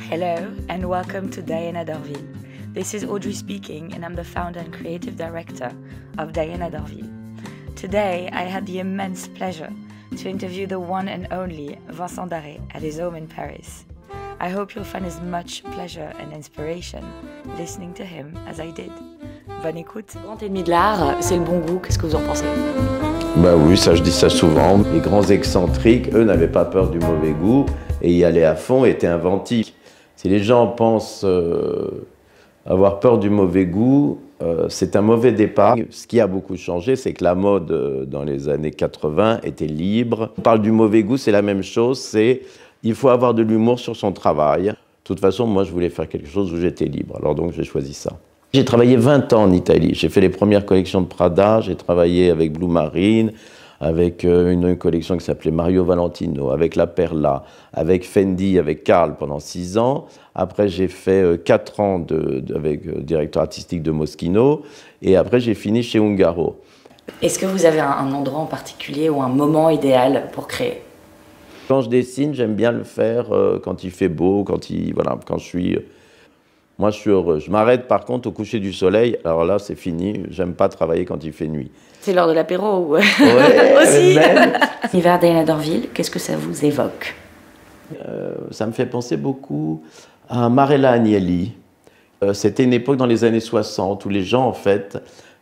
Hello and welcome to Diana d'Orville. This is Audrey speaking and I'm the founder and creative director of Diana d'Orville. Today I had the immense pleasure to interview the one and only Vincent Darré at his home in Paris. I hope you'll find as much pleasure and inspiration listening to him as I did. Bonne écoute. Le grand ennemi de l'art, c'est le bon goût. Qu'est-ce que vous en pensez? Bah oui, ça je dis ça souvent. Les grands excentriques, eux, n'avaient pas peur du mauvais goût et y allaient à fond, étaient inventifs. Si les gens pensent avoir peur du mauvais goût, c'est un mauvais départ. Ce qui a beaucoup changé, c'est que la mode dans les années 80 était libre. On parle du mauvais goût, c'est la même chose, c'est il faut avoir de l'humour sur son travail. De toute façon, moi je voulais faire quelque chose où j'étais libre, alors donc j'ai choisi ça. J'ai travaillé 20 ans en Italie. J'ai fait les premières collections de Prada, j'ai travaillé avec Blue Marine, avec une collection qui s'appelait Mario Valentino, avec La Perla, avec Fendi, avec Karl pendant 6 ans. Après, j'ai fait 4 ans avec directeur artistique de Moschino. Et après, j'ai fini chez Ungaro. Est-ce que vous avez un endroit en particulier ou un moment idéal pour créer? Quand je dessine, j'aime bien le faire quand il fait beau, quand je suis... Moi, je suis heureux. Je m'arrête par contre au coucher du soleil. Alors là, c'est fini. J'aime pas travailler quand il fait nuit. C'est l'heure de l'apéro ou... Ouais, aussi. même. L'univers Diana d'Orville, qu'est-ce que ça vous évoque? Ça me fait penser beaucoup à Marella Agnelli. C'était une époque dans les années 60 où les gens, en fait,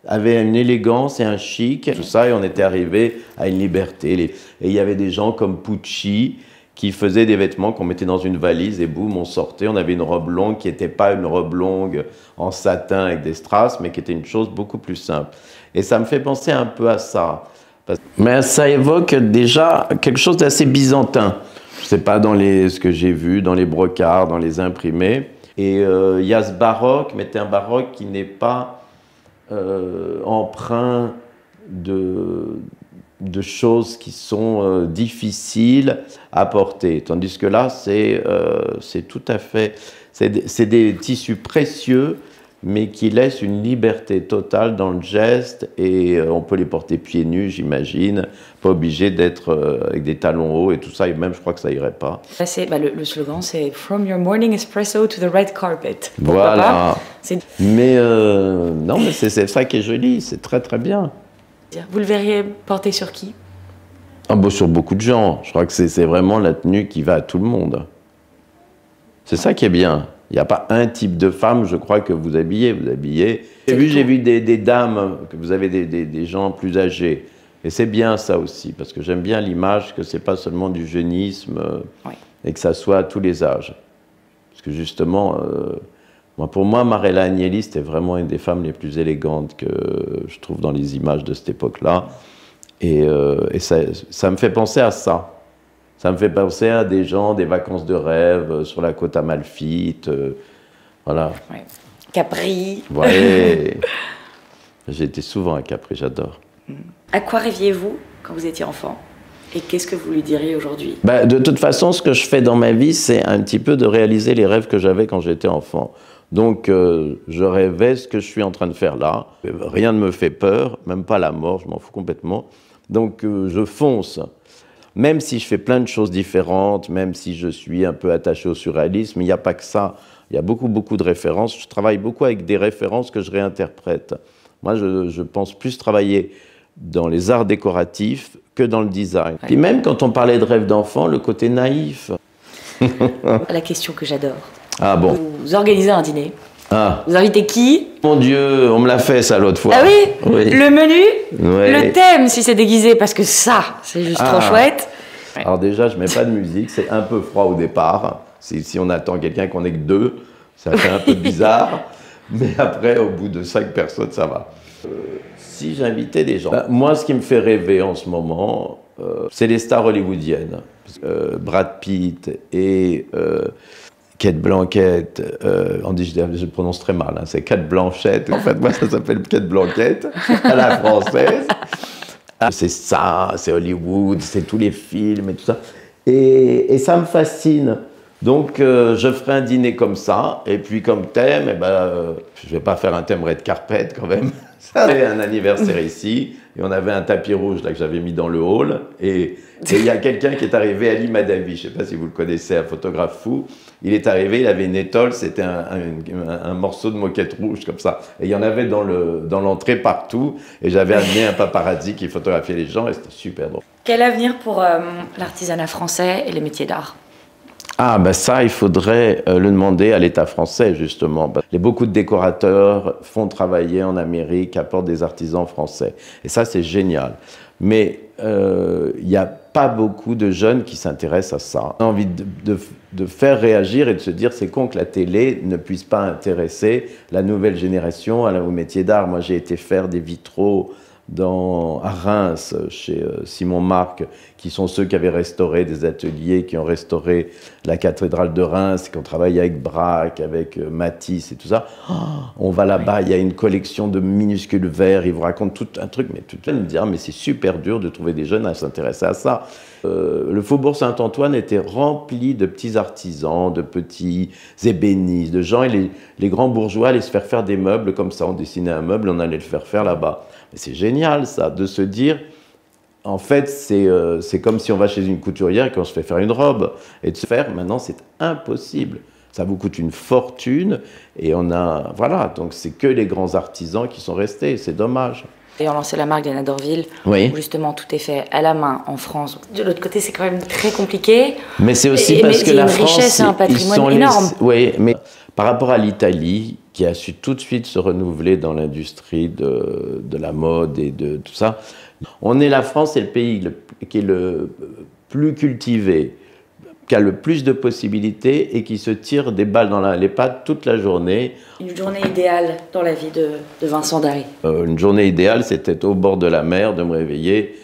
avaient une élégance et un chic, tout ça, et on était arrivé à une liberté. Et il y avait des gens comme Pucci qui faisaient des vêtements qu'on mettait dans une valise et boum, on sortait. On avait une robe longue qui n'était pas une robe longue en satin avec des strass, mais qui était une chose beaucoup plus simple. Et ça me fait penser un peu à ça. Mais ça évoque déjà quelque chose d'assez byzantin. Je ne sais pas dans ce que j'ai vu, dans les brocards, dans les imprimés. Et il y a ce baroque, mais c'est un baroque qui n'est pas empreint de choses qui sont difficiles à porter. Tandis que là, c'est tout à fait... C'est des tissus précieux, mais qui laissent une liberté totale dans le geste, et on peut les porter pieds nus, j'imagine, pas obligé d'être avec des talons hauts et tout ça, et même je crois que ça irait pas. Le slogan, c'est « From your morning espresso to the red carpet ». Voilà. Mais non, mais c'est ça qui est joli, c'est très très bien. Vous le verriez porter sur qui? Ah bon, sur beaucoup de gens. Je crois que c'est vraiment la tenue qui va à tout le monde. C'est ça qui est bien. Il n'y a pas un type de femme, je crois, que vous habillez. J'ai vu des dames, que vous avez des gens plus âgés. Et c'est bien ça aussi, parce que j'aime bien l'image que ce n'est pas seulement du jeunisme, et que ça soit à tous les âges. Parce que justement, pour moi, Marella Agnelli, c'était vraiment une des femmes les plus élégantes que je trouve dans les images de cette époque-là. Et ça me fait penser à ça. Ça me fait penser à des gens, des vacances de rêve sur la côte Amalfite, voilà. Ouais. Capri. Ouais. J'ai été souvent à Capri, j'adore. À quoi rêviez-vous quand vous étiez enfant? Et qu'est-ce que vous lui diriez aujourd'hui? De toute façon, ce que je fais dans ma vie, c'est un petit peu de réaliser les rêves que j'avais quand j'étais enfant. Donc, je rêvais ce que je suis en train de faire là. Rien ne me fait peur, même pas la mort, je m'en fous complètement. Donc, je fonce. Même si je fais plein de choses différentes, même si je suis un peu attaché au surréalisme, il n'y a pas que ça. Il y a beaucoup de références. Je travaille beaucoup avec des références que je réinterprète. Moi, je pense plus travailler dans les arts décoratifs que dans le design. Puis même quand on parlait de rêve d'enfant, le côté naïf. La question que j'adore. Ah bon. Vous organisez un dîner. Ah. Vous invitez qui? Mon Dieu, on me l'a fait ça l'autre fois. Ah oui, oui. Le menu, oui. Le thème si c'est déguisé, parce que ça, c'est juste trop chouette. Alors déjà, je mets pas de musique, c'est un peu froid au départ. Si on attend quelqu'un qu'on n'est que 2, ça fait un peu bizarre. Mais après, au bout de 5 personnes, ça va. Si j'invitais des gens, moi, ce qui me fait rêver en ce moment, c'est les stars hollywoodiennes. Brad Pitt et Cate Blanchett, je prononce très mal, hein, c'est Cate Blanchett. En fait, moi, ça s'appelle Cate Blanchett, à la française. C'est ça, c'est Hollywood, c'est tous les films et tout ça. Et ça me fascine Donc, je ferai un dîner comme ça, et puis comme thème, eh ben, je vais pas faire un thème red carpet quand même. Ça avait un anniversaire ici, et on avait un tapis rouge là que j'avais mis dans le hall, et il y a quelqu'un qui est arrivé, Ali Madavi, je sais pas si vous le connaissez, un photographe fou. Il est arrivé, il avait une étole, c'était un morceau de moquette rouge comme ça, et il y en avait dans l'entrée partout, et j'avais amené un paparazzi qui photographiait les gens, et c'était super drôle. Quel avenir pour l'artisanat français et les métiers d'art? Ah, ben ça, il faudrait le demander à l'État français, justement. Beaucoup de décorateurs font travailler en Amérique, apportent des artisans français. Et ça, c'est génial. Mais il n'y a pas beaucoup de jeunes qui s'intéressent à ça. On a envie de faire réagir et de se dire c'est con que la télé ne puisse pas intéresser la nouvelle génération au métier d'art. Moi, j'ai été faire des vitraux à Reims, chez Simon Marc, qui sont ceux qui avaient restauré des ateliers, qui ont restauré la cathédrale de Reims, qui ont travaillé avec Braque, avec Matisse et tout ça. Oh, on va là-bas, il y a une collection de minuscules verres, ils vous racontent tout un truc, mais tout le monde me dit ah, mais c'est super dur de trouver des jeunes à s'intéresser à ça. Le faubourg Saint-Antoine était rempli de petits artisans, de petits ébénistes, de gens, et les grands bourgeois allaient se faire des meubles comme ça. On dessinait un meuble, on allait le faire là-bas. C'est génial, ça, de se dire, en fait, c'est comme si on va chez une couturière et qu'on se fait faire une robe. Et de se faire, maintenant, c'est impossible. Ça vous coûte une fortune. Et voilà, donc c'est que les grands artisans qui sont restés. C'est dommage. Et on lancé la marque Diana d'Orville, oui. Où justement tout est fait à la main en France. De l'autre côté, c'est quand même très compliqué. Mais c'est aussi parce que la France, richesse, c'est un patrimoine énorme. Oui, mais par rapport à l'Italie, qui a su tout de suite se renouveler dans l'industrie de la mode et de tout ça, la France est le pays qui est le plus cultivé, qui a le plus de possibilités et qui se tire des balles dans les pattes toute la journée. Une journée idéale dans la vie de Vincent Darry. Une journée idéale, c'était au bord de la mer, de me réveiller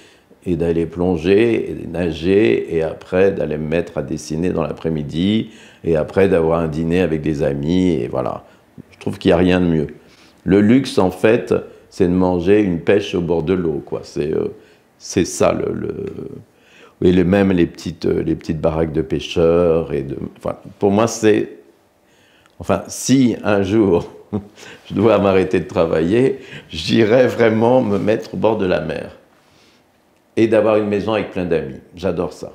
et d'aller plonger, et nager, et après d'aller me mettre à dessiner dans l'après-midi, et après d'avoir un dîner avec des amis, et voilà. Je trouve qu'il n'y a rien de mieux. Le luxe, en fait, c'est de manger une pêche au bord de l'eau, quoi. C'est ça, oui, même les petites baraques de pêcheurs. Enfin, pour moi, c'est... Enfin, si un jour je dois m'arrêter de travailler, j'irai vraiment me mettre au bord de la mer. Et d'avoir une maison avec plein d'amis. J'adore ça.